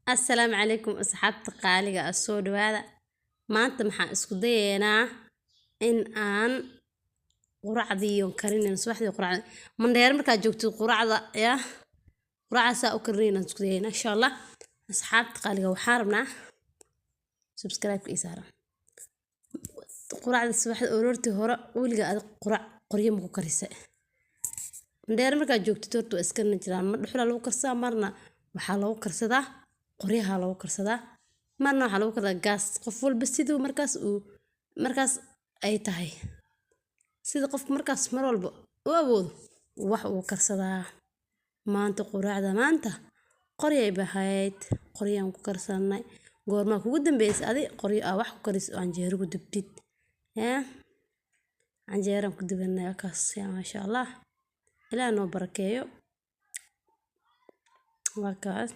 السلام عليكم أصحابتي qaaliga ah soo dhawaada maanta maxaan isku dayeynaa in aan quraacdiyo karinayno subaxdii quraacda mandheer markaa joogto quraacda ya quraacda saa u karinayno isku dayeynaa insha Allah asxaabta qaaliga waxaan rabnaa subscribe ka isaara quraacda subaxda ururtii hore weliga aad quraac qoryo ma ku karisay mandheer markaa joogto torto iska jiraan ma dhuxula lagu karsaa marna waxaa lagu karsadaa qoryaha lagu karsadaa marna waxaa lagu karsadaa gaas qof walba sidoo markaas ay tahay sida qof markaas mar walba u awoodo wax uu karsadaa maanta quraacda maanta qoryay bahayd qoryaan ku karsanay goorma kugu dambeysay adi qoryo wax ku karis canjeero ku dubtid canjeeraan ku dubanay kaas maasha Allah ilaahay noo barakeeyo wakaas